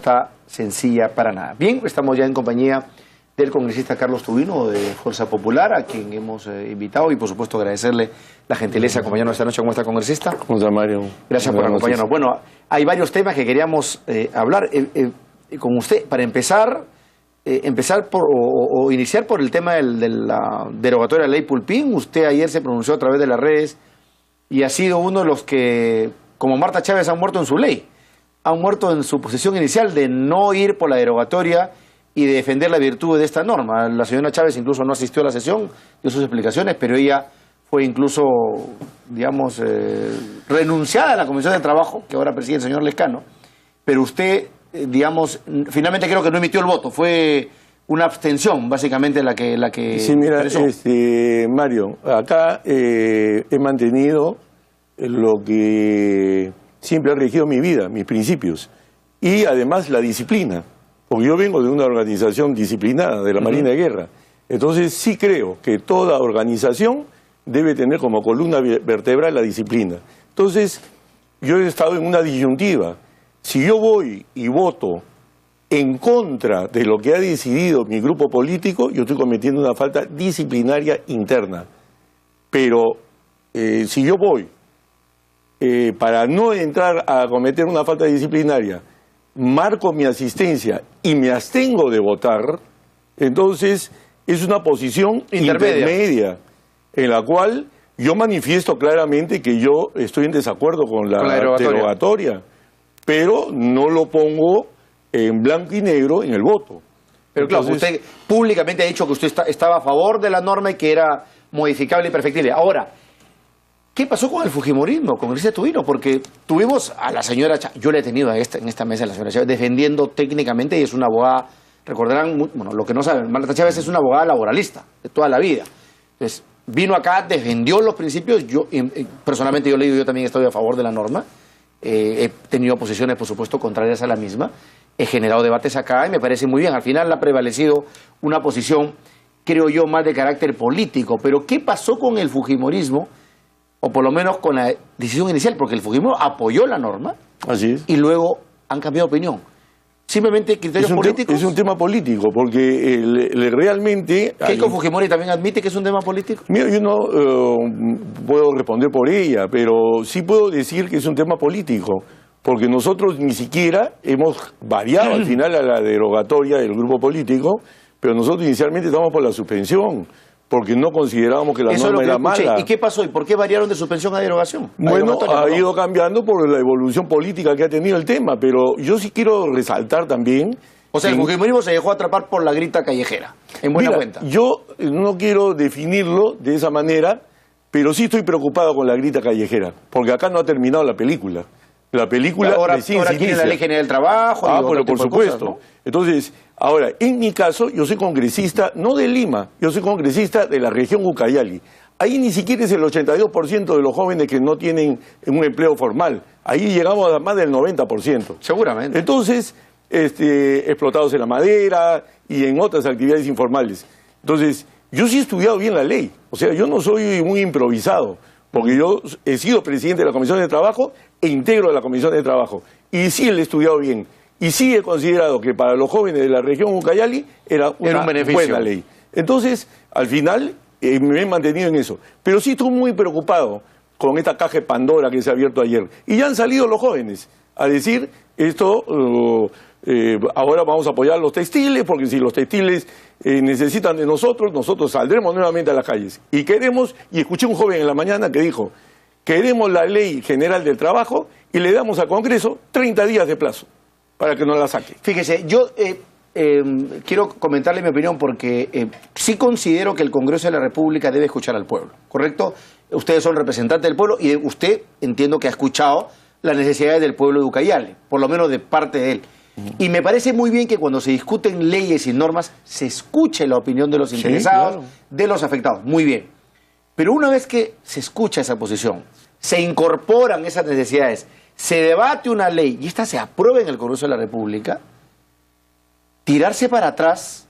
está sencilla para nada. Bien, estamos ya en compañía del congresista Carlos Tubino de Fuerza Popular, a quien hemos invitado, y por supuesto agradecerle la gentileza de acompañarnos esta noche. ¿Cómo está, congresista? ¿Cómo está, Mario? Gracias por acompañarnos. Bueno, hay varios temas que queríamos hablar con usted. Para empezar iniciar por el tema de la derogatoria de la ley Pulpín. Usted ayer se pronunció a través de las redes y ha sido uno de los que, como Marta Chávez, han muerto en su ley. Han muerto en su posición inicial de no ir por la derogatoria y de defender la virtud de esta norma. La señora Chávez incluso no asistió a la sesión, dio sus explicaciones, pero ella fue incluso, digamos, renunciada a la Comisión de Trabajo, que ahora preside el señor Lescano. Pero usted, digamos, finalmente creo que no emitió el voto, fue una abstención, básicamente, la que sí, mira, Mario, acá he mantenido lo que siempre ha regido mi vida, mis principios, y además la disciplina, porque yo vengo de una organización disciplinada, de la Marina de Guerra. Entonces sí creo que toda organización debe tener como columna vertebral la disciplina. Entonces yo he estado en una disyuntiva. Si yo voy y voto en contra de lo que ha decidido mi grupo político, yo estoy cometiendo una falta disciplinaria interna. Pero si yo voy para no entrar a cometer una falta disciplinaria, marco mi asistencia y me abstengo de votar, entonces es una posición intermedia en la cual yo manifiesto claramente que yo estoy en desacuerdo con la derogatoria, pero no lo pongo en blanco y negro en el voto. Pero claro, usted públicamente ha dicho que usted estaba a favor de la norma y que era modificable y perfectible. Ahora, ¿qué pasó con el fujimorismo, congresista Tubino? Porque tuvimos a la señora Chávez, yo la he tenido en esta mesa, a la señora Chávez, defendiendo técnicamente, y es una abogada, recordarán, bueno, lo que no saben, Marta Chávez es una abogada laboralista de toda la vida. Entonces, vino acá, defendió los principios, yo personalmente yo también estoy a favor de la norma, he tenido posiciones, por supuesto, contrarias a la misma, he generado debates acá y me parece muy bien. Al final ha prevalecido una posición, creo yo, más de carácter político. Pero ¿qué pasó con el fujimorismo? O por lo menos con la decisión inicial, porque el fujimorismo apoyó la norma. Así es. Y luego han cambiado de opinión. Simplemente criterios políticos. Es un tema político, porque realmente... ¿Keiko Fujimori también admite que es un tema político? Mira, yo no puedo responder por ella, pero sí puedo decir que es un tema político, porque nosotros ni siquiera hemos variado al final a la derogatoria del grupo político, pero nosotros inicialmente estamos por la suspensión, porque no considerábamos que la norma era mala. ¿Y qué pasó? ¿Y por qué variaron de suspensión a derogación? Bueno, ha ido cambiando por la evolución política que ha tenido el tema, pero yo sí quiero resaltar también... O sea, el fujimorismo se dejó atrapar por la grita callejera, en buena cuenta. Yo no quiero definirlo de esa manera, pero sí estoy preocupado con la grita callejera, porque acá no ha terminado la película. La película ahora tiene la Ley General del Trabajo. Pero por supuesto. Cosas, ¿no? Entonces, ahora, en mi caso, yo soy congresista, no de Lima, yo soy congresista de la región Ucayali. Ahí ni siquiera es el 82% de los jóvenes que no tienen un empleo formal. Ahí llegamos a más del 90%. Seguramente. Entonces, explotados en la madera y en otras actividades informales. Entonces, yo sí he estudiado bien la ley. O sea, yo no soy muy improvisado, porque yo he sido presidente de la Comisión de Trabajo e integro de la Comisión de Trabajo. Y sí he estudiado bien. Y sí he considerado que para los jóvenes de la región Ucayali era una buena ley. Entonces, al final, me he mantenido en eso. Pero sí estoy muy preocupado con esta caja de Pandora que se ha abierto ayer. Y ya han salido los jóvenes a decir, ahora vamos a apoyar los textiles, porque si los textiles necesitan de nosotros, nosotros saldremos nuevamente a las calles. Y escuché a un joven en la mañana que dijo, queremos la Ley General del Trabajo y le damos al Congreso 30 días de plazo para que nos la saque. Fíjese, yo quiero comentarle mi opinión porque sí considero que el Congreso de la República debe escuchar al pueblo, ¿correcto? Ustedes son representantes del pueblo y usted entiendo que ha escuchado las necesidades del pueblo de Ucayali, por lo menos de parte de él. Y me parece muy bien que cuando se discuten leyes y normas se escuche la opinión de los interesados, claro, de los afectados. Muy bien. Pero una vez que se escucha esa posición, se incorporan esas necesidades, se debate una ley y esta se aprueba en el Congreso de la República, tirarse para atrás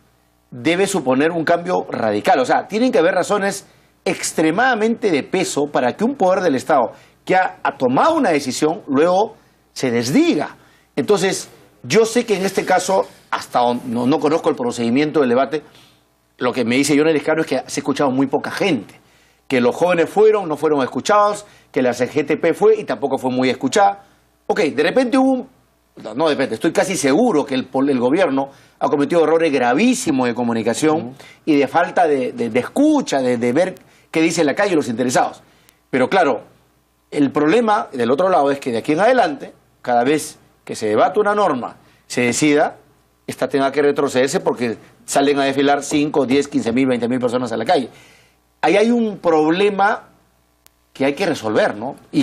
debe suponer un cambio radical. O sea, tienen que haber razones extremadamente de peso para que un poder del Estado que ha tomado una decisión luego se desdiga. Entonces, Yo sé que en este caso, hasta no conozco el procedimiento del debate, lo que me dice Johnny Lescano es que se ha escuchado muy poca gente, que los jóvenes no fueron escuchados, que la CGTP fue y tampoco fue muy escuchada. Ok, de repente hubo no de repente, estoy casi seguro que el gobierno ha cometido errores gravísimos de comunicación y de falta de escucha, de ver qué dice la calle los interesados. Pero claro, el problema del otro lado es que de aquí en adelante, cada vez que se debate una norma, se decida, esta tenga que retrocederse porque salen a desfilar 5, 10, 15 mil, 20 mil personas a la calle. Ahí hay un problema que hay que resolver, ¿no? Y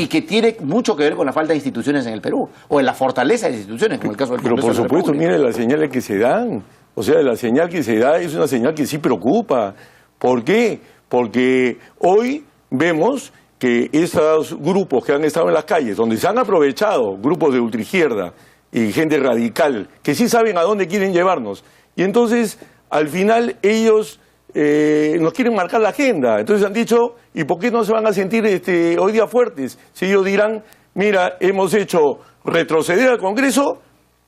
que tiene mucho que ver con la falta de instituciones en el Perú, o en la fortaleza de instituciones, como el caso del Congreso de la República. Pero por supuesto, mire las señales que se dan. O sea, la señal que se da es una señal que sí preocupa. ¿Por qué? Porque hoy vemos que esos grupos que han estado en las calles, donde se han aprovechado, grupos de ultraizquierda y gente radical, que sí saben a dónde quieren llevarnos. Y entonces, al final, ellos nos quieren marcar la agenda. Entonces han dicho, ¿y por qué no se van a sentir hoy día fuertes? Si ellos dirán, mira, hemos hecho retroceder al Congreso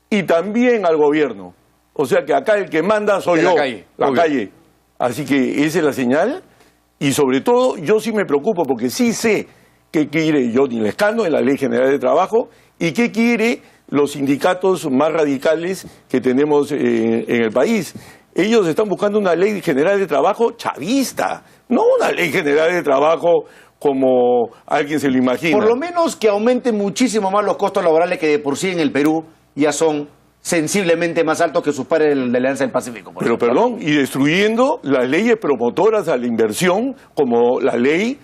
y también al gobierno. O sea que acá el que manda soy yo, la calle. Así que esa es la señal. Y sobre todo, yo sí me preocupo porque sí sé qué quiere Johnny Lescano en la Ley General de Trabajo y qué quiere los sindicatos más radicales que tenemos en el país. Ellos están buscando una ley general de trabajo chavista, no una ley general de trabajo como alguien se lo imagina. Por lo menos que aumenten muchísimo más los costos laborales que de por sí en el Perú ya son sensiblemente más altos que sus pares de la Alianza del Pacífico. Pero perdón, y destruyendo las leyes promotoras a la inversión como la ley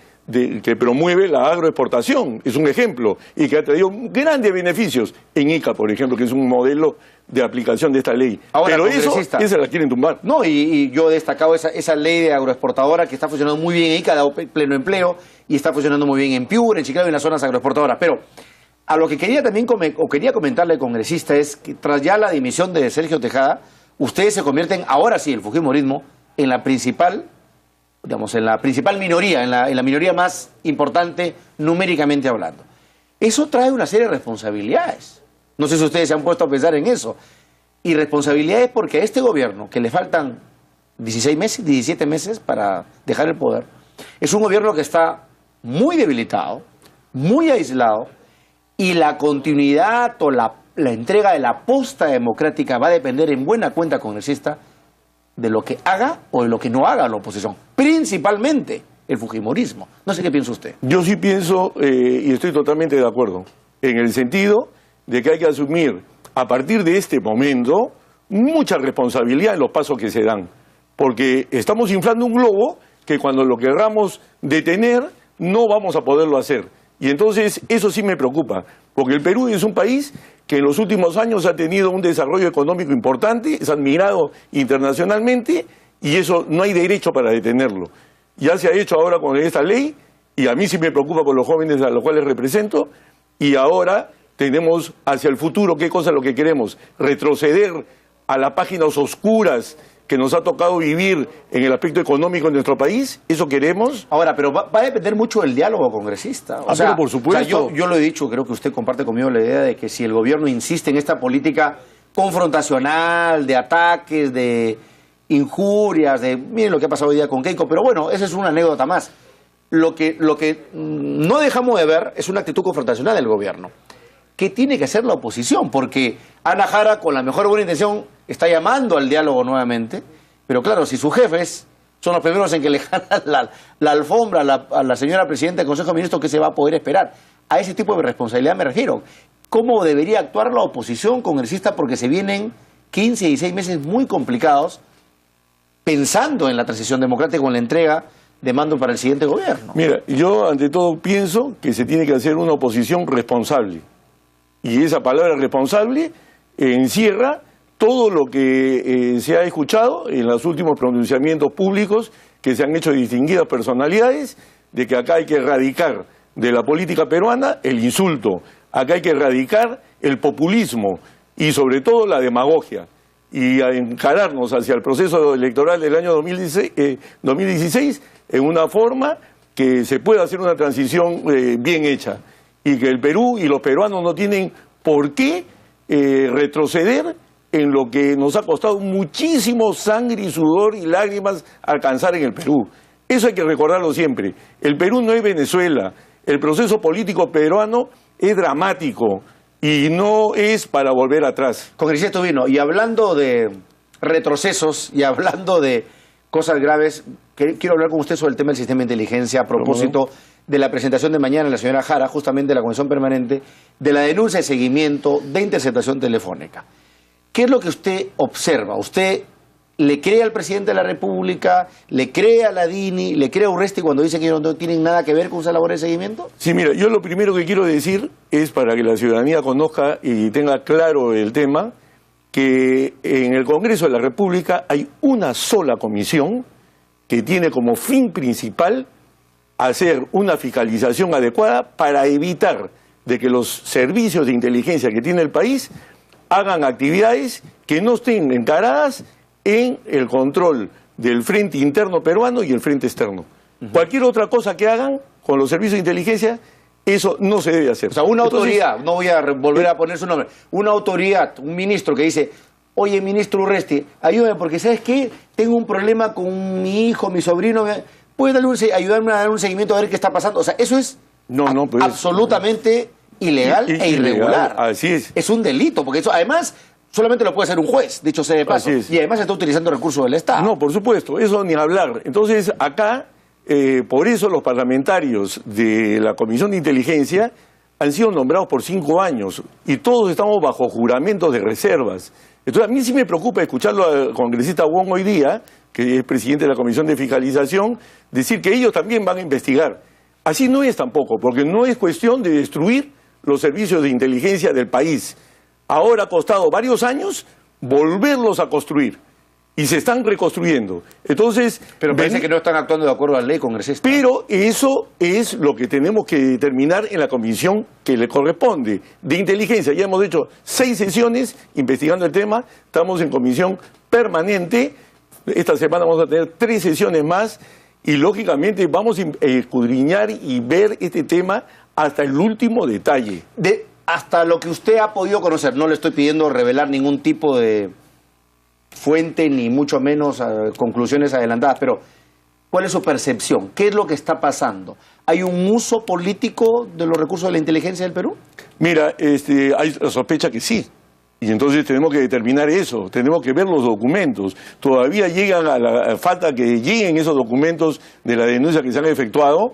que promueve la agroexportación, es un ejemplo, y que ha traído grandes beneficios en ICA, por ejemplo, que es un modelo de aplicación de esta ley. Ahora, pero esa la quieren tumbar. No, y yo he destacado esa ley de agroexportadora que está funcionando muy bien en ICA, ha dado pleno empleo, y está funcionando muy bien en Piura, en Chiclayo y en las zonas agroexportadoras. Pero a lo que quería también quería comentarle al congresista es que tras ya la dimisión de Sergio Tejada, ustedes se convierten, ahora sí, el fujimorismo, en la principal, digamos, en la principal minoría, en la minoría más importante numéricamente hablando. Eso trae una serie de responsabilidades. No sé si ustedes se han puesto a pensar en eso. Y responsabilidades porque a este gobierno, que le faltan 16 meses, 17 meses para dejar el poder, es un gobierno que está muy debilitado, muy aislado, y la continuidad o la entrega de la posta democrática va a depender en buena cuenta congresista de lo que haga o de lo que no haga la oposición, principalmente el fujimorismo. No sé qué piensa usted. Yo sí pienso, y estoy totalmente de acuerdo, en el sentido de que hay que asumir a partir de este momento mucha responsabilidad en los pasos que se dan, porque estamos inflando un globo que cuando lo querramos detener no vamos a poderlo hacer. Y entonces eso sí me preocupa, porque el Perú es un país que en los últimos años ha tenido un desarrollo económico importante, es admirado internacionalmente y eso no hay derecho para detenerlo. Ya se ha hecho ahora con esta ley y a mí sí me preocupa por los jóvenes a los cuales represento y ahora tenemos hacia el futuro, ¿qué cosa es lo que queremos? Retroceder a las páginas oscuras que nos ha tocado vivir en el aspecto económico en nuestro país, ¿eso queremos? Ahora, pero va a depender mucho del diálogo congresista. Pero por supuesto. O sea, yo lo he dicho, creo que usted comparte conmigo la idea de que si el gobierno insiste en esta política confrontacional, de ataques, de injurias, miren lo que ha pasado hoy día con Keiko, pero bueno, esa es una anécdota más. Lo que no dejamos de ver es una actitud confrontacional del gobierno. ¿Qué tiene que hacer la oposición? Porque Ana Jara, con la mejor buena intención, está llamando al diálogo nuevamente, pero claro, si sus jefes son los primeros en que le ganan la alfombra a la señora presidenta del Consejo de Ministros, ¿qué se va a poder esperar? A ese tipo de responsabilidad me refiero. ¿Cómo debería actuar la oposición congresista? Porque se vienen 15 y 16 meses muy complicados pensando en la transición democrática, en la entrega de mando para el siguiente gobierno. Mira, yo ante todo pienso que se tiene que hacer una oposición responsable. Y esa palabra responsable encierra todo lo que se ha escuchado en los últimos pronunciamientos públicos que se han hecho de distinguidas personalidades, de que acá hay que erradicar de la política peruana el insulto, acá hay que erradicar el populismo y sobre todo la demagogia y a encararnos hacia el proceso electoral del año 2016 en una forma que se pueda hacer una transición bien hecha y que el Perú y los peruanos no tienen por qué retroceder en lo que nos ha costado muchísimo sangre y sudor y lágrimas alcanzar en el Perú. Eso hay que recordarlo siempre. El Perú no es Venezuela. El proceso político peruano es dramático y no es para volver atrás. Congresista Tubino, y hablando de retrocesos y hablando de cosas graves, quiero hablar con usted sobre el tema del sistema de inteligencia a propósito de la presentación de mañana de la señora Jara, justamente de la Comisión Permanente, de la denuncia de seguimiento de interceptación telefónica. ¿Qué es lo que usted observa? ¿Usted le cree al presidente de la República, le cree a la DINI, le cree a Urresti cuando dice que no tienen nada que ver con esa labor de seguimiento? Sí, mira, yo lo primero que quiero decir es para que la ciudadanía conozca y tenga claro el tema, que en el Congreso de la República hay una sola comisión que tiene como fin principal hacer una fiscalización adecuada para evitar de que los servicios de inteligencia que tiene el país hagan actividades que no estén encaradas en el control del frente interno peruano y el frente externo. Cualquier otra cosa que hagan con los servicios de inteligencia, eso no se debe hacer. O sea, una autoridad, no voy a volver a poner su nombre, una autoridad, un ministro que dice, oye, ministro Urresti, ayúdame porque, ¿sabes qué? Tengo un problema con mi hijo, mi sobrino, ¿puedes ayudarme a dar un seguimiento a ver qué está pasando? O sea, eso es pues, absolutamente ilegal e irregular. Así es. Es un delito, porque eso además solamente lo puede hacer un juez, dicho sea de paso. Y además está utilizando recursos del Estado. No, por supuesto, eso ni hablar. Entonces, acá, por eso los parlamentarios de la Comisión de Inteligencia han sido nombrados por 5 años y todos estamos bajo juramentos de reservas. Entonces, a mí sí me preocupa escucharlo al congresista Wong hoy día, que es presidente de la Comisión de Fiscalización, decir que ellos también van a investigar. Así no es tampoco, porque no es cuestión de destruir los servicios de inteligencia del país. Ahora ha costado varios años volverlos a construir y se están reconstruyendo. Entonces, pero parece que no están actuando de acuerdo a la ley, congresista. Pero eso es lo que tenemos que determinar en la comisión que le corresponde de inteligencia. Ya hemos hecho 6 sesiones investigando el tema, estamos en comisión permanente. Esta semana vamos a tener 3 sesiones más y lógicamente vamos a escudriñar y ver este tema hasta el último detalle. Hasta lo que usted ha podido conocer, no le estoy pidiendo revelar ningún tipo de fuente ni mucho menos conclusiones adelantadas, pero ¿cuál es su percepción? ¿Qué es lo que está pasando? ¿Hay un uso político de los recursos de la inteligencia del Perú? Mira, hay la sospecha que sí. Y entonces tenemos que determinar eso, tenemos que ver los documentos. Todavía llegan falta que lleguen esos documentos de la denuncia que se han efectuado,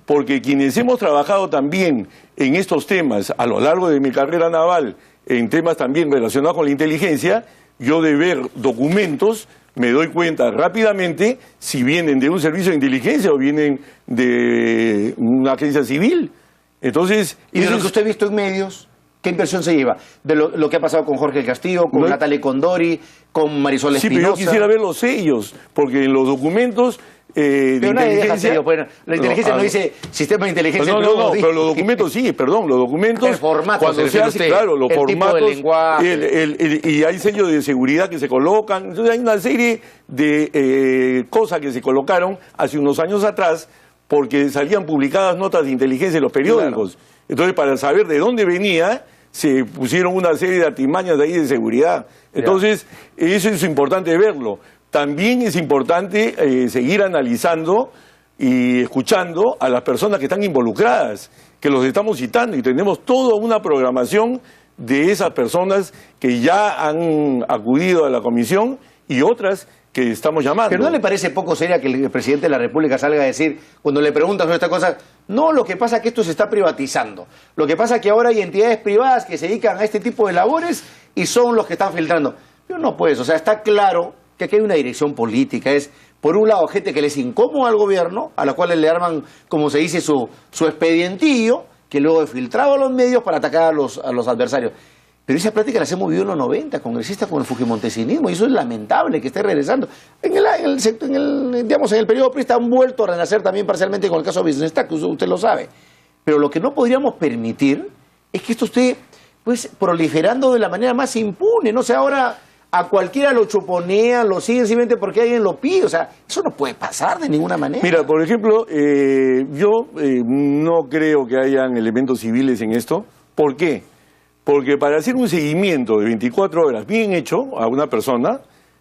porque quienes hemos trabajado también en estos temas a lo largo de mi carrera naval, en temas también relacionados con la inteligencia, yo de ver documentos me doy cuenta rápidamente si vienen de un servicio de inteligencia o vienen de una agencia civil. Entonces, ¿y de lo que usted ha visto en medios? ¿Qué impresión se lleva? De lo que ha pasado con Jorge Castillo, con Natalia Condori, con Marisol Espinosa. Sí, pero yo quisiera ver los sellos, porque en los documentos pero nadie deja sellos. Bueno, la inteligencia no dice sistema de inteligencia. No, pero los documentos sí, perdón, los documentos. El formato, cuando se hace, claro, los formatos. Tipo de lenguaje. Y hay sellos de seguridad que se colocan. Entonces hay una serie de cosas que se colocaron hace unos años atrás porque salían publicadas notas de inteligencia en los periódicos. Claro. Entonces, para saber de dónde venía, se pusieron una serie de artimañas de ahí de seguridad. Entonces, eso es importante verlo. También es importante seguir analizando y escuchando a las personas que están involucradas, que los estamos citando y tenemos toda una programación de esas personas que ya han acudido a la comisión y otras que estamos llamando. ¿Pero no le parece poco seria que el presidente de la República salga a decir, cuando le preguntan sobre esta cosa, no, lo que pasa es que esto se está privatizando, lo que pasa es que ahora hay entidades privadas que se dedican a este tipo de labores y son los que están filtrando? Pero no pues, o sea, está claro que aquí hay una dirección política, es por un lado gente que les incomoda al gobierno, a la cual le arman, como se dice, su expedientillo, que luego es filtrado a los medios para atacar a los adversarios. Pero esa práctica la hemos vivido en los 90, congresistas con el fujimontesinismo, y eso es lamentable que esté regresando. En el periodo priista han vuelto a renacer también parcialmente con el caso de Business Tech, usted lo sabe. Pero lo que no podríamos permitir es que esto esté pues proliferando de la manera más impune, no sé, ahora a cualquiera lo chuponean, lo siguen simplemente porque alguien lo pide, o sea, eso no puede pasar de ninguna manera. Mira, por ejemplo, yo no creo que hayan elementos civiles en esto. ¿Por qué? Porque para hacer un seguimiento de 24 horas bien hecho a una persona,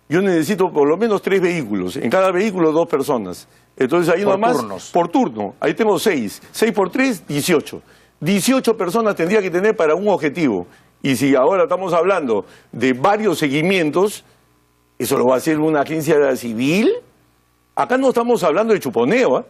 yo necesito por lo menos 3 vehículos. En cada vehículo 2 personas. Entonces ahí nomás, turnos. por turno. Ahí tengo 6. 6 por 3, 18. 18 personas tendría que tener para un objetivo. Y si ahora estamos hablando de varios seguimientos, ¿eso lo va a hacer una agencia civil? Acá no estamos hablando de chuponeo, ¿eh?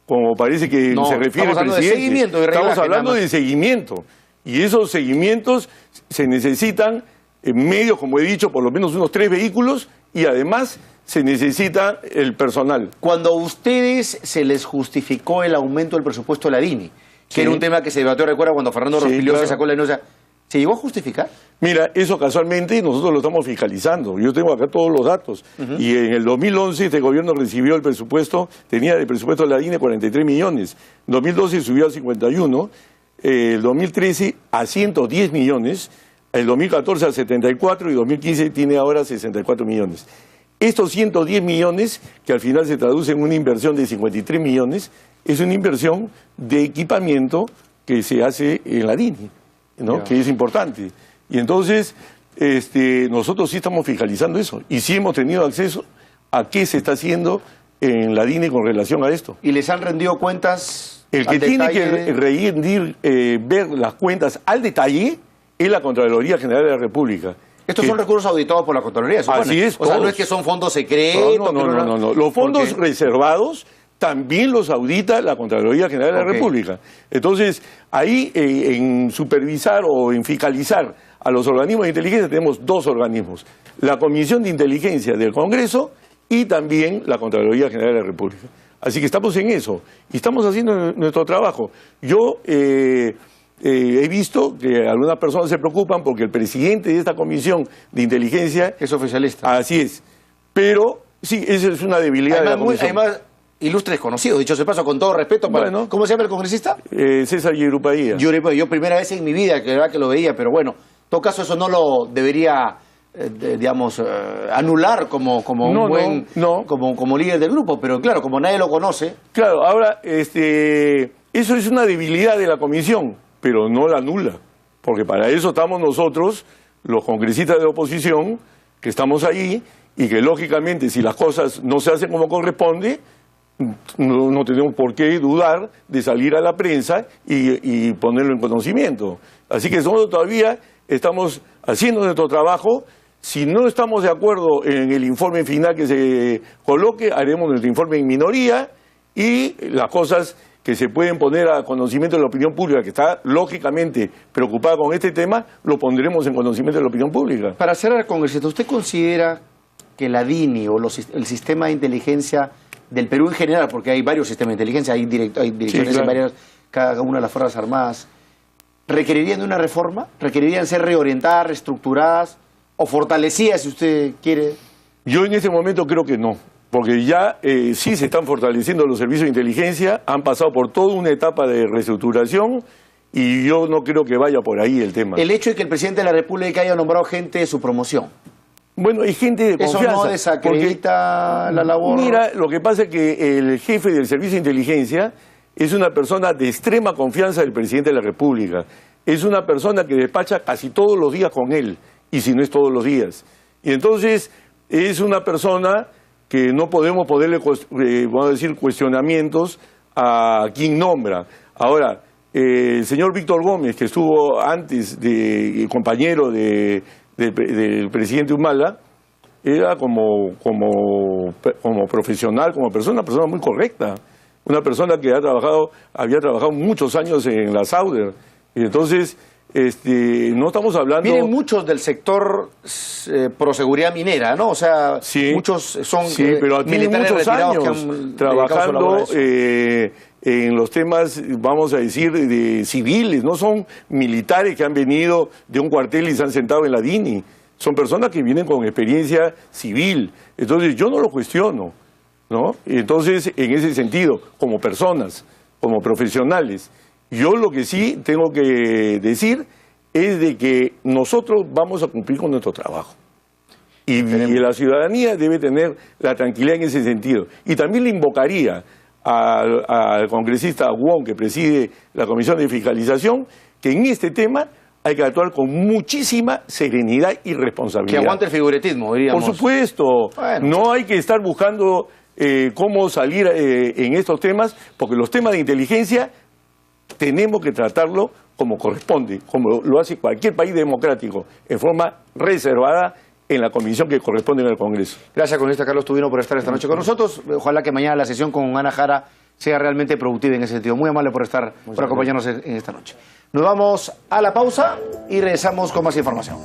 Como parece que No, se refiere el estamos hablando de presidente. seguimiento, de estamos reglaje, hablando nada más. de seguimiento. Y esos seguimientos se necesitan en medios, como he dicho, por lo menos unos 3 vehículos y además se necesita el personal. Cuando a ustedes se les justificó el aumento del presupuesto de la DINI, que Sí. era un tema que se debatió, recuerda, cuando Fernando Sí, Rospigliosi claro. sacó la denuncia, ¿se llegó a justificar? Mira, eso casualmente nosotros lo estamos fiscalizando. Yo tengo acá todos los datos. Y en el 2011 este gobierno recibió el presupuesto, tenía el presupuesto de la DINE 43 millones. En 2012 subió a 51, el 2013 a 110 millones, el 2014 a 74 y 2015 tiene ahora 64 millones. Estos 110 millones, que al final se traduce en una inversión de 53 millones, es una inversión de equipamiento que se hace en la DINI, ¿no? Ya. Que es importante. Y entonces, nosotros sí estamos fiscalizando eso. Y sí hemos tenido acceso a qué se está haciendo en la DINI con relación a esto. ¿Y les han rendido cuentas El que al tiene detalle? que rendir, ver las cuentas al detalle es la Contraloría General de la República. Estos Que- son recursos auditados por la Contraloría, supone. Así es, O sea, no todos. es que son fondos secretos. No, no, que no, uno- no, no. Los fondos Porque- reservados también los audita la Contraloría General de la Ok. República. Entonces, ahí en supervisar o en fiscalizar a los organismos de inteligencia tenemos 2 organismos. La Comisión de Inteligencia del Congreso y también la Contraloría General de la República. Así que estamos en eso y estamos haciendo nuestro trabajo. Yo he visto que algunas personas se preocupan porque el presidente de esta Comisión de Inteligencia, Es oficialista. así es, pero sí, esa es una debilidad de la Además, Comisión. además, ilustre desconocido, dicho se paso, con todo respeto. Para, Bueno. ¿Cómo se llama el congresista? César Yerupaía. Yo primera vez en mi vida que, verdad, que lo veía, pero bueno, en todo caso eso no lo debería, digamos, anular como No, un buen, no. como líder del grupo, pero claro, como nadie lo conoce, Claro, ahora, eso es una debilidad de la Comisión, pero no la anula, porque para eso estamos nosotros, los congresistas de oposición, que estamos ahí, y que lógicamente si las cosas no se hacen como corresponde, no tenemos por qué dudar de salir a la prensa y ponerlo en conocimiento. Así que nosotros todavía estamos haciendo nuestro trabajo. Si no estamos de acuerdo en el informe final que se coloque, haremos nuestro informe en minoría y las cosas que se pueden poner a conocimiento de la opinión pública, que está lógicamente preocupada con este tema, lo pondremos en conocimiento de la opinión pública. Para cerrar, congresista, ¿usted considera que la DINI o el sistema de inteligencia del Perú en general, porque hay varios sistemas de inteligencia, hay direcciones Sí, claro. en varias, cada una de las Fuerzas Armadas, requerirían de una reforma? ¿Requerirían ser reorientadas, reestructuradas o fortalecidas, si usted quiere? Yo en este momento creo que no, porque ya sí se están fortaleciendo los servicios de inteligencia, han pasado por toda una etapa de reestructuración y yo no creo que vaya por ahí el tema. El hecho de que el presidente de la República haya nombrado gente de su promoción, Bueno, hay gente de ¿eso confianza. no desacredita la labor? Mira, lo que pasa es que el jefe del servicio de inteligencia es una persona de extrema confianza del presidente de la República. Es una persona que despacha casi todos los días con él, y si no es todos los días. Y entonces es una persona que no podemos ponerle, vamos a decir, cuestionamientos a quien nombra. Ahora, el señor Víctor Gómez, que estuvo antes de compañero del presidente Humala, era como profesional, como persona, una persona muy correcta, una persona que había trabajado muchos años en la Sauder. Y entonces, no estamos hablando... Vienen muchos del sector proseguridad minera, ¿no? O sea, Sí, muchos son sí, pero tienen militares muchos retirados que años han dedicado su trabajando labor a eso. en los temas, vamos a decir, de civiles. No son militares que han venido de un cuartel y se han sentado en la DINI. Son personas que vienen con experiencia civil. Entonces yo no lo cuestiono, ¿no? Entonces, en ese sentido, como personas, como profesionales, yo lo que sí tengo que decir es de que nosotros vamos a cumplir con nuestro trabajo. Y la ciudadanía debe tener la tranquilidad en ese sentido. Y también le invocaría al congresista Wong, que preside la Comisión de Fiscalización, que en este tema hay que actuar con muchísima serenidad y responsabilidad. Que aguante el figuretismo, diríamos. Por supuesto, bueno, no hay que estar buscando cómo salir en estos temas, porque los temas de inteligencia tenemos que tratarlo como corresponde, como lo hace cualquier país democrático, en forma reservada en la comisión que corresponde en el Congreso. Gracias, congresista Carlos Tubino, por estar esta noche con nosotros. Ojalá que mañana la sesión con Ana Jara sea realmente productiva en ese sentido. Muy amable por acompañarnos en esta noche. Nos vamos a la pausa y regresamos con más información.